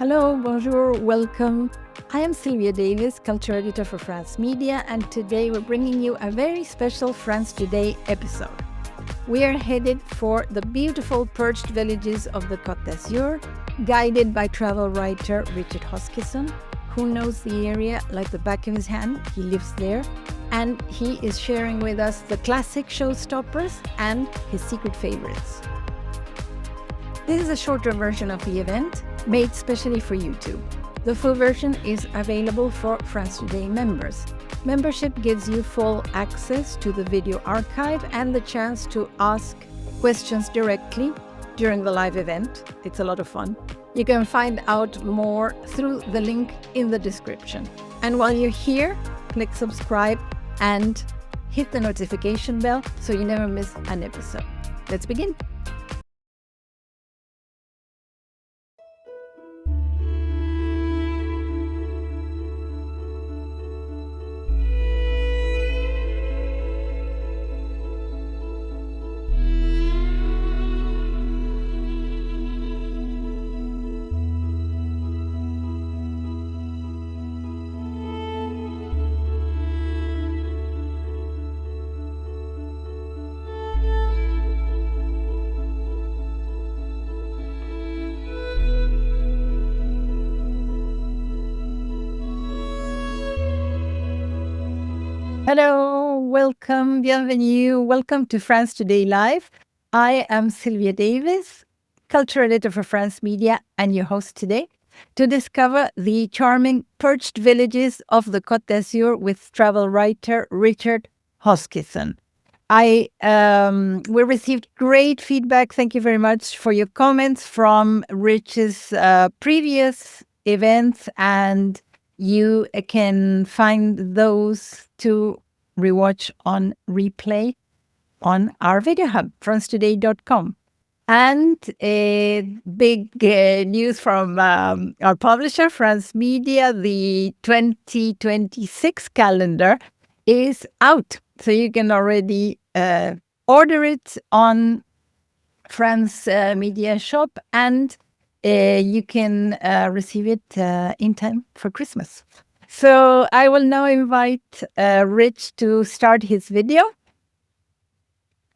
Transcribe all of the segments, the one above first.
Hello, bonjour, welcome. I am Sylvia Davis, culture editor for France Media, and today we're bringing you a very special France Today episode. We are headed for the beautiful perched villages of the Côte d'Azur, guided by travel writer Richard Hoskisson, who knows the area like the back of his hand. He lives there, and he is sharing with us the classic showstoppers and his secret favorites. This is a shorter version of the event, made specially for YouTube. The full version is available for France Today members. Membership gives you full access to the video archive and the chance to ask questions directly during the live event. It's a lot of fun. You can find out more through the link in the description. And while you're here, click subscribe and hit the notification bell so you never miss an episode. Let's begin. Hello, welcome, bienvenue, welcome to France Today Live. I am Sylvia Davis, culture editor for France Media and your host today to discover the charming perched villages of the Côte d'Azur with travel writer Richard Hoskisson. We received great feedback. Thank you very much for your comments from Rich's previous events, and you can find those to rewatch on replay on our video hub, francetoday.com. And big news from our publisher, France Media, the 2026 calendar is out. So you can already order it on France Media shop, and you can receive it in time for Christmas. So I will now invite Rich to start his video.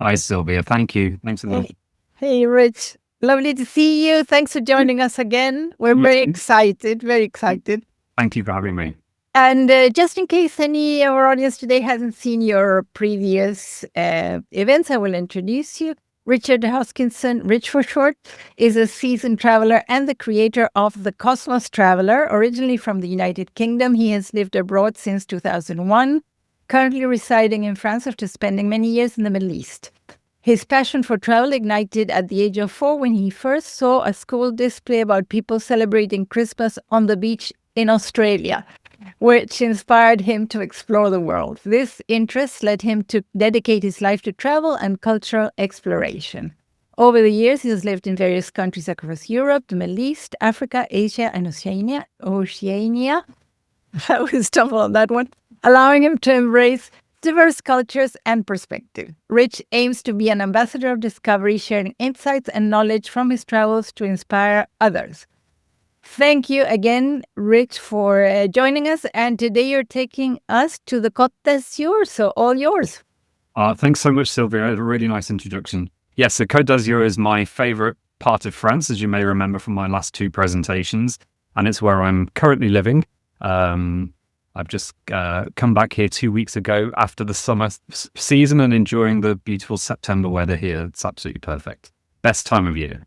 Hi, Sylvia. Thank you. Thanks a lot. Hey, Rich. Lovely to see you. Thanks for joining us again. We're very excited, very excited. Thank you for having me. And just in case any of our audience today hasn't seen your previous events, I will introduce you. Richard Hoskisson, Rich for short, is a seasoned traveler and the creator of The Cosmos Traveler. Originally from the United Kingdom, he has lived abroad since 2001, currently residing in France after spending many years in the Middle East. His passion for travel ignited at the age of 4 when he first saw a school display about people celebrating Christmas on the beach in Australia, which inspired him to explore the world. This interest led him to dedicate his life to travel and cultural exploration. Over the years, he has lived in various countries across Europe, the Middle East, Africa, Asia, and Oceania. I will stumble on that one. Allowing him to embrace diverse cultures and perspective. Rich aims to be an ambassador of discovery, sharing insights and knowledge from his travels to inspire others. Thank you again, Rich, for joining us. And today you're taking us to the Côte d'Azur, so all yours. Thanks so much, Sylvia. A really nice introduction. Yes, the Côte d'Azur is my favorite part of France, as you may remember from my last 2 presentations, and it's where I'm currently living. I've just come back here 2 weeks ago after the summer season and enjoying the beautiful September weather here. It's absolutely perfect. Best time of year.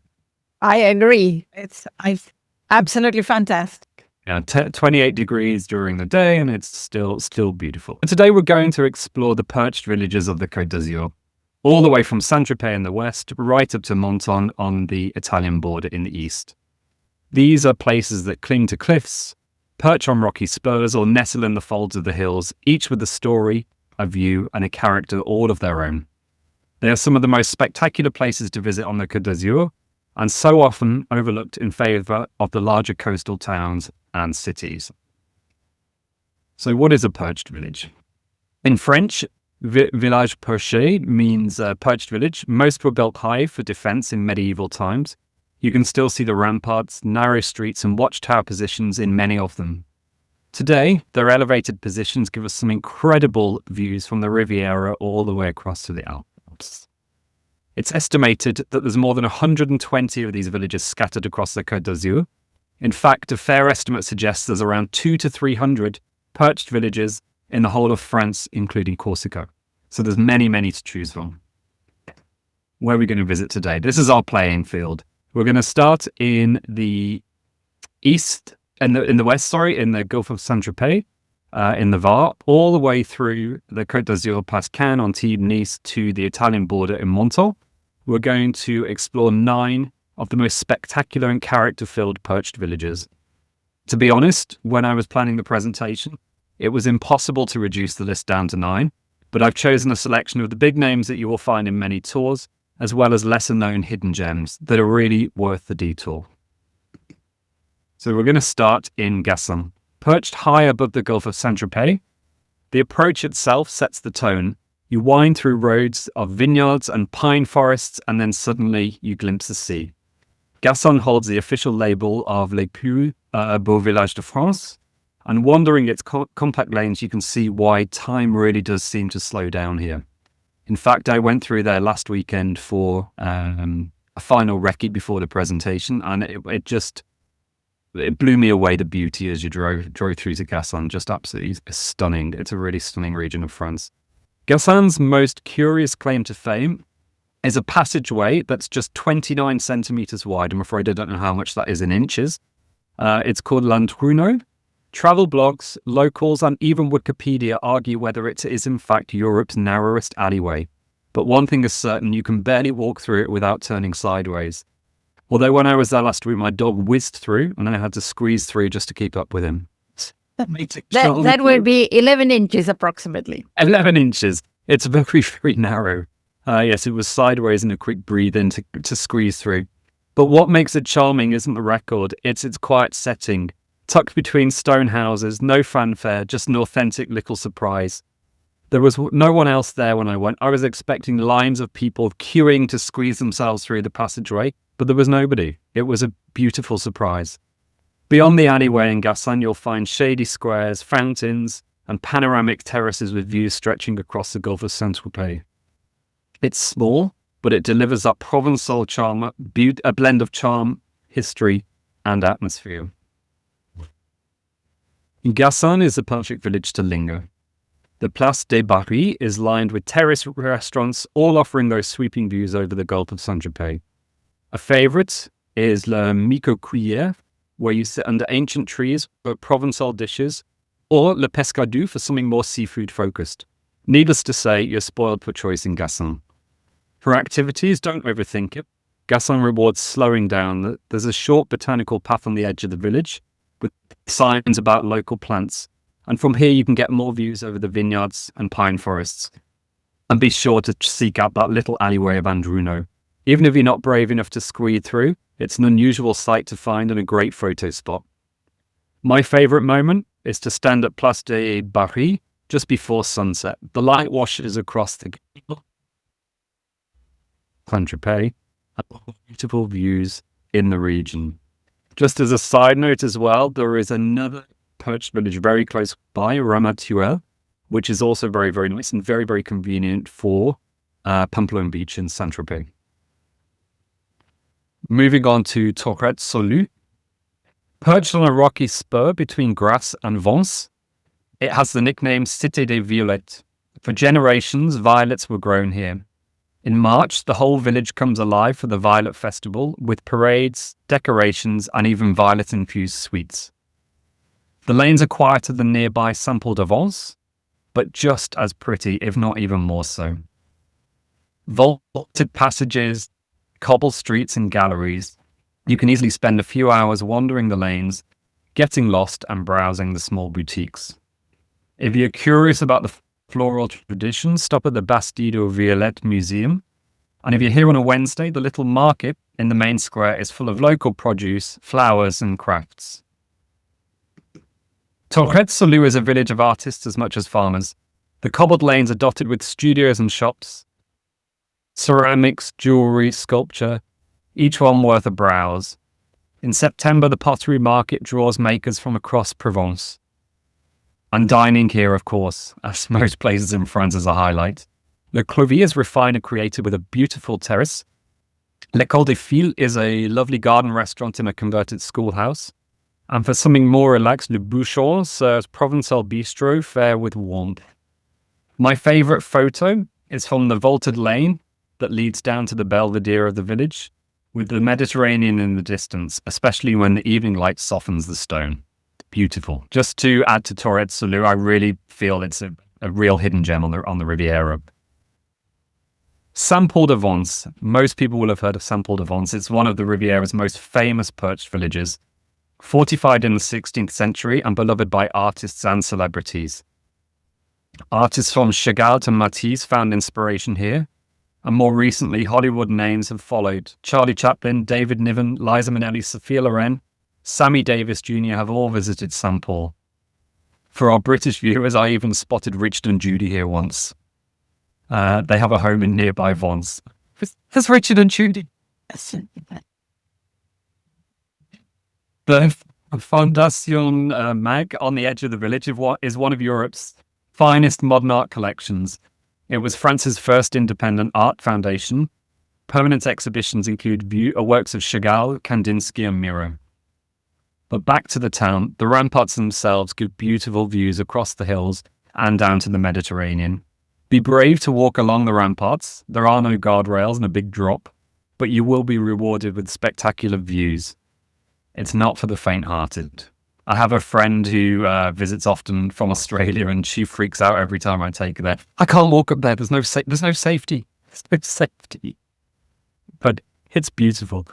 I agree. It's absolutely fantastic. Yeah, 28 degrees during the day, and it's still beautiful. And today we're going to explore the perched villages of the Côte d'Azur, all the way from Saint-Tropez in the west, right up to Menton on the Italian border in the east. These are places that cling to cliffs, perch on rocky spurs, or nestle in the folds of the hills, each with a story, a view, and a character all of their own. They are some of the most spectacular places to visit on the Côte d'Azur, and so often overlooked in favour of the larger coastal towns and cities. So what is a perched village? In French, village perché means perched village. Most were built high for defence in medieval times. You can still see the ramparts, narrow streets, and watchtower positions in many of them. Today, their elevated positions give us some incredible views from the Riviera all the way across to the Alps. It's estimated that there's more than 120 of these villages scattered across the Côte d'Azur. In fact, a fair estimate suggests there's around 200 to 300 perched villages in the whole of France, including Corsica. So there's many, many to choose from. Where are we going to visit today? This is our playing field. We're going to start in the east, in the west, in the Gulf of Saint-Tropez, in the Var, all the way through the Côte d'Azur, past Cannes, Antibes, Nice, to the Italian border in Montal. We're going to explore 9 of the most spectacular and character-filled perched villages. To be honest, when I was planning the presentation, it was impossible to reduce the list down to 9, but I've chosen a selection of the big names that you will find in many tours, as well as lesser-known hidden gems that are really worth the detour. So we're going to start in Gassin. Perched high above the Gulf of Saint-Tropez, the approach itself sets the tone. You wind through roads of vineyards and pine forests, and then suddenly you glimpse the sea. Gassin holds the official label of Les plus beaux villages de France, and wandering its compact lanes, you can see why time really does seem to slow down here. In fact, I went through there last weekend for a final recce before the presentation, and it blew me away, the beauty as you drove through to Gassin. Just absolutely stunning. It's a really stunning region of France. Gassin's most curious claim to fame is a passageway that's just 29 centimeters wide. I'm afraid I don't know how much that is in inches. It's called Landruno. Travel blogs, locals, and even Wikipedia argue whether it is in fact Europe's narrowest alleyway. But one thing is certain, you can barely walk through it without turning sideways. Although when I was there last week, my dog whizzed through and I had to squeeze through just to keep up with him. That would be 11 inches approximately. 11 inches. It's very, very narrow. Yes, it was sideways and a quick breathe in to squeeze through. But what makes it charming isn't the record, it's its quiet setting. Tucked between stone houses, no fanfare, just an authentic little surprise. There was no one else there when I went. I was expecting lines of people queuing to squeeze themselves through the passageway, but there was nobody. It was a beautiful surprise. Beyond the alleyway in Gassin, you'll find shady squares, fountains, and panoramic terraces with views stretching across the Gulf of Saint-Tropez. It's small, but it delivers that Provençal charm, a blend of charm, history, and atmosphere. Gassin is the perfect village to linger. The Place des Barils is lined with terrace restaurants, all offering those sweeping views over the Gulf of Saint-Tropez. A favourite is Le Micro-Cuillère, where you sit under ancient trees for Provençal dishes, or Le Pescadou for something more seafood-focused. Needless to say, you're spoiled for choice in Gassin. For activities, don't overthink it. Gassin rewards slowing down. There's a short botanical path on the edge of the village, with signs about local plants. And from here, you can get more views over the vineyards and pine forests. And be sure to seek out that little alleyway of Andruno. Even if you're not brave enough to squeeze through, it's an unusual sight to find and a great photo spot. My favourite moment is to stand at Place des Barils just before sunset. The light washes across the Saint-Tropez and beautiful views in the region. Just as a side note as well, there is another perched village very close by, Ramatuelle, which is also very, very nice and very, very convenient for Pampelonne Beach in Saint-Tropez. Moving on to Tourrettes-sur-Loup. Perched on a rocky spur between Grasse and Vence, it has the nickname Cité des Violettes. For generations, violets were grown here. In March, the whole village comes alive for the Violet Festival with parades, decorations, and even violet-infused sweets. The lanes are quieter than nearby Saint-Paul-de-Vence, but just as pretty, if not even more so. Vaulted passages, cobble streets, and galleries. You can easily spend a few hours wandering the lanes, getting lost, and browsing the small boutiques. If you're curious about the floral tradition, stop at the Bastide aux Violettes Museum. And if you're here on a Wednesday, the little market in the main square is full of local produce, flowers, and crafts. Tourrettes-sur-Loup is a village of artists as much as farmers. The cobbled lanes are dotted with studios and shops, ceramics, jewellery, sculpture. each one worth a browse. In September, the pottery market draws makers from across Provence. And dining here, of course, as most places in France, is a highlight. Le Clovier is refined and created with a beautiful terrace. L'École des Filles is a lovely garden restaurant in a converted schoolhouse. And for something more relaxed, Le Bouchon serves Provençal bistro fare with warmth. My favourite photo is from the vaulted lane that leads down to the belvedere of the village, with the Mediterranean in the distance, especially when the evening light softens the stone. Beautiful. Just to add to Tourrettes-sur-Loup, I really feel it's a real hidden gem on the Riviera. Saint-Paul-de-Vence. Most people will have heard of Saint-Paul-de-Vence. It's one of the Riviera's most famous perched villages, fortified in the 16th century and beloved by artists and celebrities. Artists from Chagall to Matisse found inspiration here, and more recently, Hollywood names have followed. Charlie Chaplin, David Niven, Liza Minnelli, Sophia Loren, Sammy Davis Jr. have all visited Saint-Paul. For our British viewers, I even spotted Richard and Judy here once. They have a home in nearby Vence. There's Richard and Judy. The Fondation Mag on the edge of the village is one of Europe's finest modern art collections. It was France's first independent art foundation. Permanent exhibitions include works of Chagall, Kandinsky, and Miro. But back to the town, the ramparts themselves give beautiful views across the hills and down to the Mediterranean. Be brave to walk along the ramparts. There are no guardrails and a big drop, but you will be rewarded with spectacular views. It's not for the faint-hearted. I have a friend who visits often from Australia, and she freaks out every time I take her there. I can't walk up there. There's no safety. There's no safety. But it's beautiful.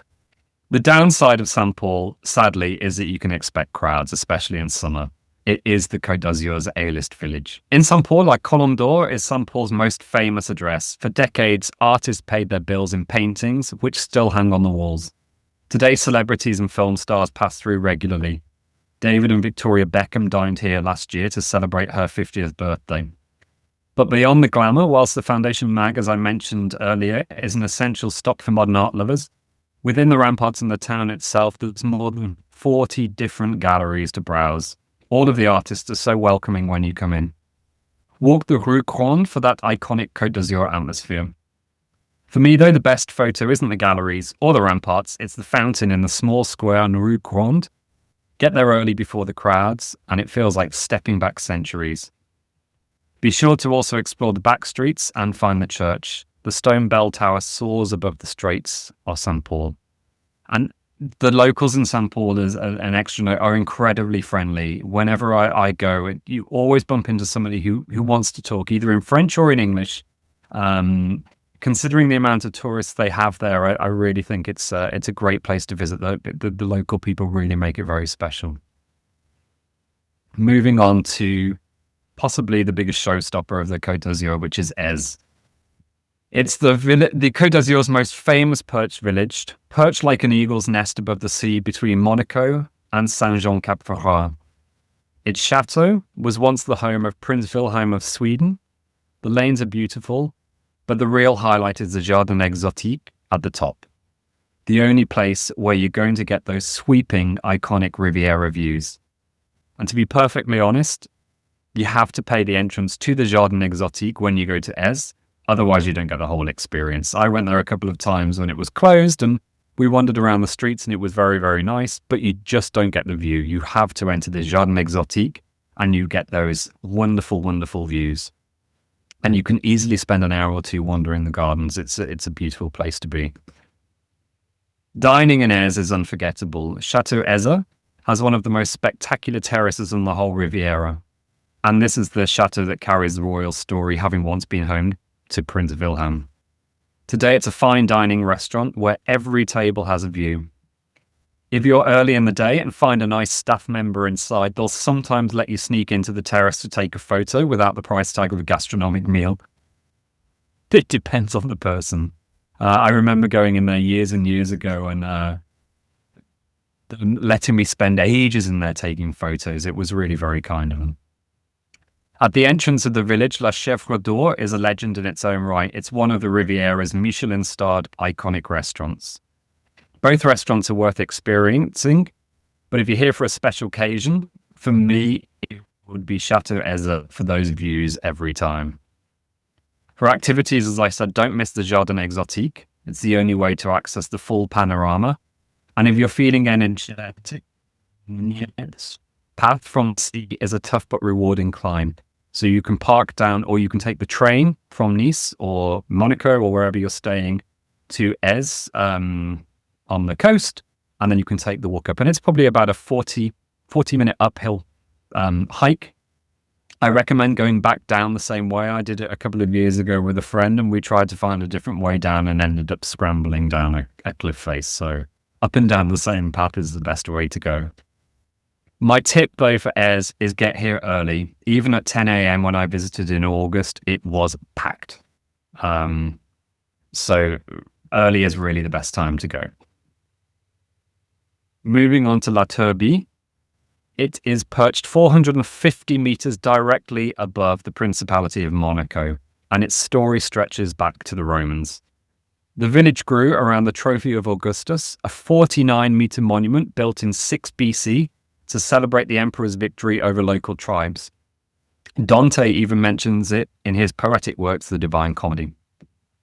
The downside of Saint-Paul, sadly, is that you can expect crowds, especially in summer. It is the Côte d'Azur's A-list village. In Saint-Paul, La Colombe d'Or is Saint-Paul's most famous address. For decades, artists paid their bills in paintings, which still hang on the walls. Today, celebrities and film stars pass through regularly. David and Victoria Beckham dined here last year to celebrate her 50th birthday. But beyond the glamour, whilst the Foundation Mag, as I mentioned earlier, is an essential stop for modern art lovers, within the ramparts and the town itself, there's more than 40 different galleries to browse. All of the artists are so welcoming when you come in. Walk the Rue Grande for that iconic Côte d'Azur atmosphere. For me, though, the best photo isn't the galleries or the ramparts, it's the fountain in the small square on Rue Grande. Get there early before the crowds, and it feels like stepping back centuries. Be sure to also explore the back streets and find the church. The stone bell tower soars above the straits of Saint-Paul. And the locals in Saint-Paul, as an extra note, are incredibly friendly. Whenever I go, you always bump into somebody who wants to talk, either in French or in English. Considering the amount of tourists they have there, I really think it's a great place to visit. The local people really make it very special. Moving on to possibly the biggest showstopper of the Côte d'Azur, which is Èze. It's the Côte d'Azur's most famous perched village, perched like an eagle's nest above the sea between Monaco and Saint-Jean-Cap-Ferrat. Its chateau was once the home of Prince Wilhelm of Sweden. The lanes are beautiful, but the real highlight is the Jardin Exotique at the top. The only place where you're going to get those sweeping, iconic Riviera views. And to be perfectly honest, you have to pay the entrance to the Jardin Exotique when you go to Èze. Otherwise, you don't get the whole experience. I went there a couple of times when it was closed, and we wandered around the streets, and it was very, very nice, but you just don't get the view. You have to enter the Jardin Exotique, and you get those wonderful, wonderful views. And you can easily spend an hour or two wandering the gardens. It's a beautiful place to be. Dining in Èze is unforgettable. Chateau Èze has one of the most spectacular terraces in the whole Riviera. And this is the chateau that carries the royal story, having once been home to Prince Wilhelm. Today, it's a fine dining restaurant where every table has a view. If you're early in the day and find a nice staff member inside, they'll sometimes let you sneak into the terrace to take a photo without the price tag of a gastronomic meal. It depends on the person. I remember going in there years and years ago and letting me spend ages in there taking photos. It was really very kind of them. At the entrance of the village, La Chèvre d'Or is a legend in its own right. It's one of the Riviera's Michelin-starred iconic restaurants. Both restaurants are worth experiencing, but if you're here for a special occasion, for me, it would be Chateau Eze for those views every time. For activities, as I said, don't miss the Jardin Exotique. It's the only way to access the full panorama. And if you're feeling energetic, path from sea is a tough but rewarding climb. So you can park down, or you can take the train from Nice or Monaco or wherever you're staying to Eze on the coast, and then you can take the walk up. And it's probably about a 40-minute uphill hike. I recommend going back down the same way. I did it a couple of years ago with a friend, and we tried to find a different way down and ended up scrambling down a cliff face. So up and down the same path is the best way to go. My tip, though, for Eze is get here early. Even at 10 a.m. when I visited in August, it was packed. So early is really the best time to go. Moving on to La Turbie. It is perched 450 meters directly above the Principality of Monaco, and its story stretches back to the Romans. The village grew around the Trophy of Augustus, a 49-meter monument built in 6 BC to celebrate the emperor's victory over local tribes. Dante even mentions it in his poetic works, The Divine Comedy.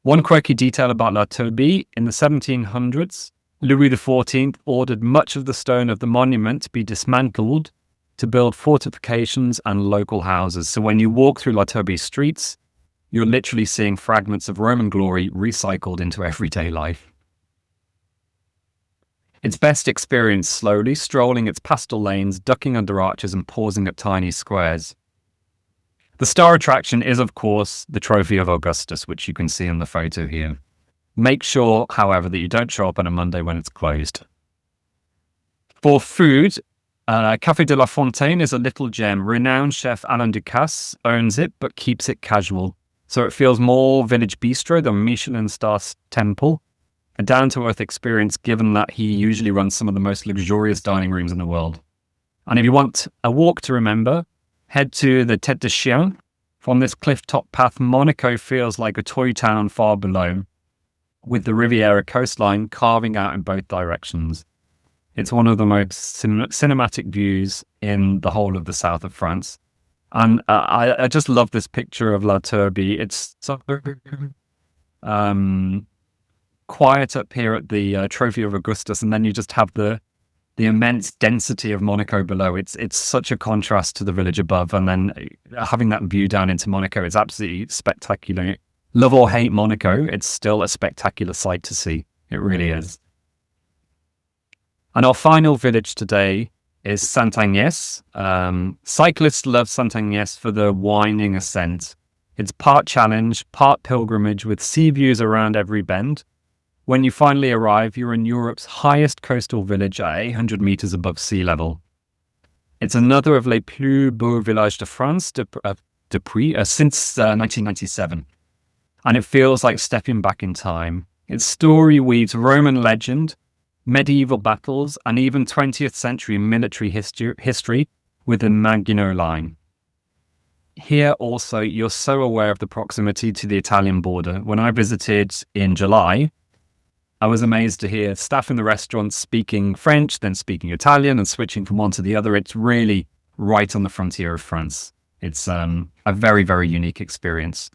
One quirky detail about La Turbie: in the 1700s, Louis XIV ordered much of the stone of the monument to be dismantled to build fortifications and local houses. So when you walk through La Turbie streets, you're literally seeing fragments of Roman glory recycled into everyday life. It's best experienced slowly, strolling its pastel lanes, ducking under arches and pausing at tiny squares. The star attraction is, of course, the Trophy of Augustus, which you can see in the photo here. Make sure, however, that you don't show up on a Monday when it's closed. For food, Café de la Fontaine is a little gem. Renowned chef Alain Ducasse owns it, but keeps it casual. So it feels more village bistro than Michelin star temple. A down-to-earth experience, given that he usually runs some of the most luxurious dining rooms in the world. And if you want a walk to remember, head to the Tête de Chien. From this cliff-top path, Monaco feels like a toy town far below, with the Riviera coastline carving out in both directions. It's one of the most cinematic views in the whole of the south of France. And I just love this picture of La Turbie. It's so quiet up here at the Trophy of Augustus, and then you just have the immense density of Monaco below. It's such a contrast to the village above, and then having that view down into Monaco is absolutely spectacular. Love or hate Monaco, it's still a spectacular sight to see. It really is. And our final village today is Sainte-Agnès. Cyclists love Sainte-Agnès for the winding ascent. It's part challenge, part pilgrimage, with sea views around every bend. When you finally arrive, you're in Europe's highest coastal village at 800 meters above sea level. It's another of les plus beaux villages de France since 1997. And it feels like stepping back in time. Its story weaves Roman legend, medieval battles, and even 20th century military history with the Maginot Line. Here also, you're so aware of the proximity to the Italian border. When I visited in July, I was amazed to hear staff in the restaurant speaking French, then speaking Italian, and switching from one to the other. It's really right on the frontier of France. It's a very, very unique experience.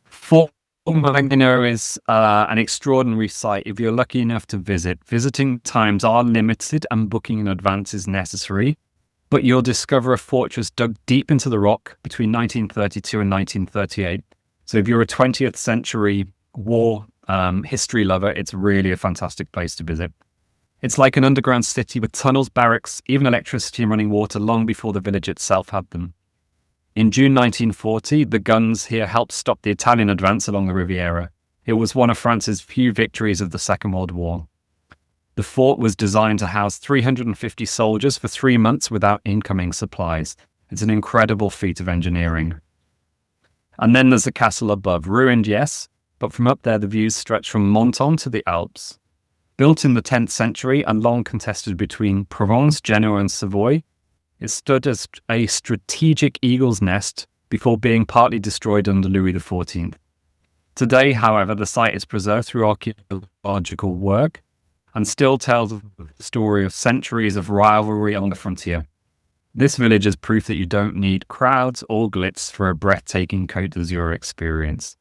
Fort Maginot is an extraordinary site if you're lucky enough to visit. Visiting times are limited and booking in advance is necessary, but you'll discover a fortress dug deep into the rock between 1932 and 1938. So if you're a 20th century war history lover, it's really a fantastic place to visit. It's like an underground city with tunnels, barracks, even electricity and running water long before the village itself had them. In June 1940, the guns here helped stop the Italian advance along the Riviera. It was one of France's few victories of the Second World War. The fort was designed to house 350 soldiers for 3 months without incoming supplies. It's an incredible feat of engineering. And then there's the castle above. Ruined, yes, but from up there the views stretch from Menton to the Alps. Built in the 10th century and long contested between Provence, Genoa and Savoy, it stood as a strategic eagle's nest before being partly destroyed under Louis XIV. Today, however, the site is preserved through archaeological work, and still tells the story of centuries of rivalry on the frontier. This village is proof that you don't need crowds or glitz for a breathtaking Côte d'Azur experience.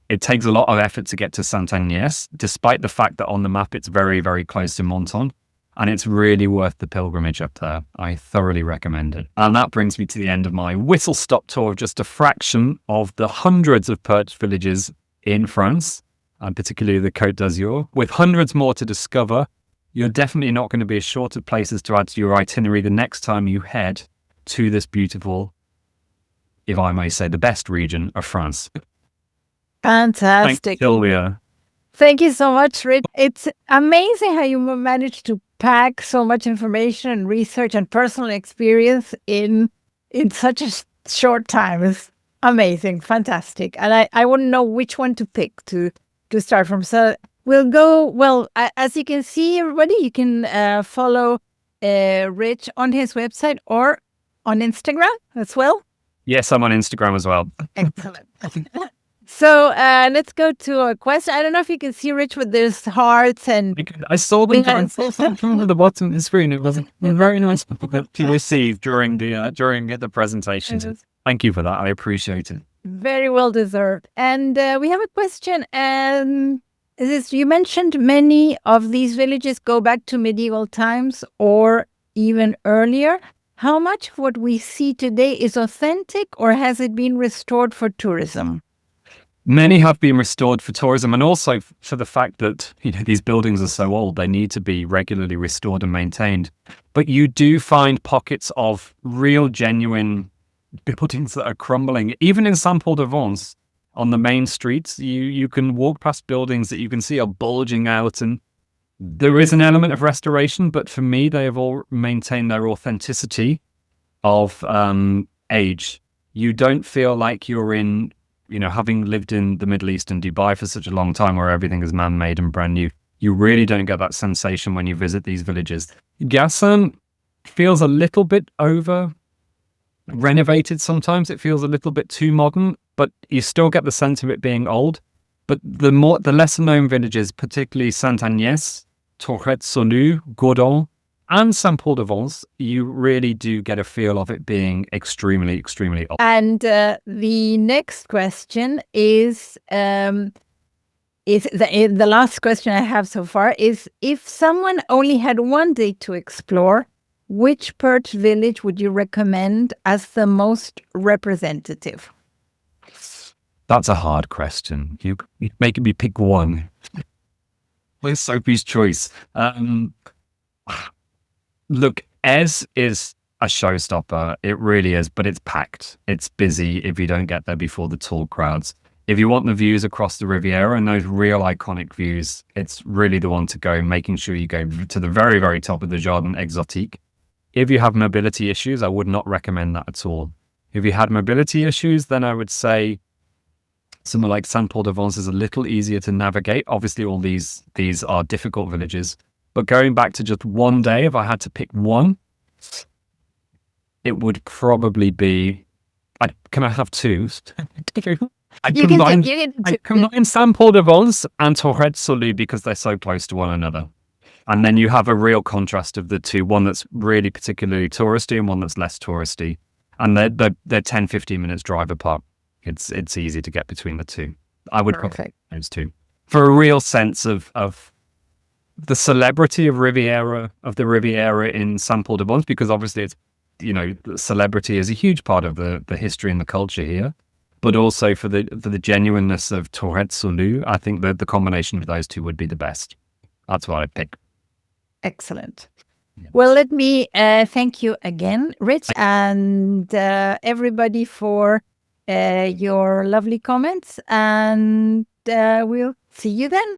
It takes a lot of effort to get to Sainte-Agnès, despite the fact that on the map it's very, very close to Menton, and it's really worth the pilgrimage up there. I thoroughly recommend it. And that brings me to the end of my whistle-stop tour of just a fraction of the hundreds of perched villages in France, and particularly the Côte d'Azur. With hundreds more to discover, you're definitely not going to be short of places to add to your itinerary the next time you head to this beautiful, if I may say, the best region of France. Fantastic. Thanks, Sylvia. Thank you so much, Rich. It's amazing how you managed to pack so much information and research and personal experience in such a short time. It's amazing, fantastic. And I wouldn't know which one to pick to start from. So we'll go, well, as you can see, everybody, you can follow Rich on his website or on Instagram as well. Yes, I'm on Instagram as well. Excellent. So let's go to a question. I don't know if you can see, Rich, but there's hearts and... I saw them from the bottom of the screen. It was very nice to receive during the presentation. Thank you for that. I appreciate it. Very well deserved. And we have a question. You mentioned many of these villages go back to medieval times or even earlier. How much of what we see today is authentic, or has it been restored for tourism? Many have been restored for tourism, and also for the fact that these buildings are so old, they need to be regularly restored and maintained. But you do find pockets of real, genuine buildings that are crumbling. Even in Saint-Paul-de-Vence, on the main streets, you can walk past buildings that you can see are bulging out, and there is an element of restoration, but for me, they have all maintained their authenticity of age. You don't feel like you're in, having lived in the Middle East and Dubai for such a long time where everything is man-made and brand new. You really don't get that sensation when you visit these villages. Gassin feels a little bit over renovated sometimes. It feels a little bit too modern, but you still get the sense of it being old. But the lesser known villages, particularly Sainte-Agnès, Tourrettes-sur-Loup, Côte, and Saint-Paul-de-Vence, you really do get a feel of it being extremely, extremely old. And the next question is the last question I have so far is, if someone only had one day to explore, which perched village would you recommend as the most representative? That's a hard question. You're making me pick one. Where's Sophie's choice? Look, Ez is a showstopper. It really is, but it's packed. It's busy if you don't get there before the tall crowds. If you want the views across the Riviera and those real iconic views, it's really the one to go, making sure you go to the very, very top of the Jardin Exotique. If you have mobility issues, I would not recommend that at all. If you had mobility issues, then I would say somewhere like Saint-Paul-de-Vence is a little easier to navigate. Obviously, all these are difficult villages. But going back to just one day, if I had to pick one, it would probably be... can I have two? I combine Saint-Paul-de-Vence and Tourrettes-sur-Loup because they're so close to one another. And then you have a real contrast of the two, one that's really particularly touristy and one that's less touristy. And they're 10, 15 minutes drive apart. It's easy to get between the two. I would pick those two. For a real sense of the celebrity of the Riviera in Saint-Paul-de-Vence, because obviously it's, the celebrity is a huge part of the history and the culture here, but also for the genuineness of Tourrettes-sur-Loup, I think that the combination of those two would be the best. That's what I'd pick. Excellent. Yeah. Well, let me thank you again, Rich, and everybody for your lovely comments, and we'll see you then.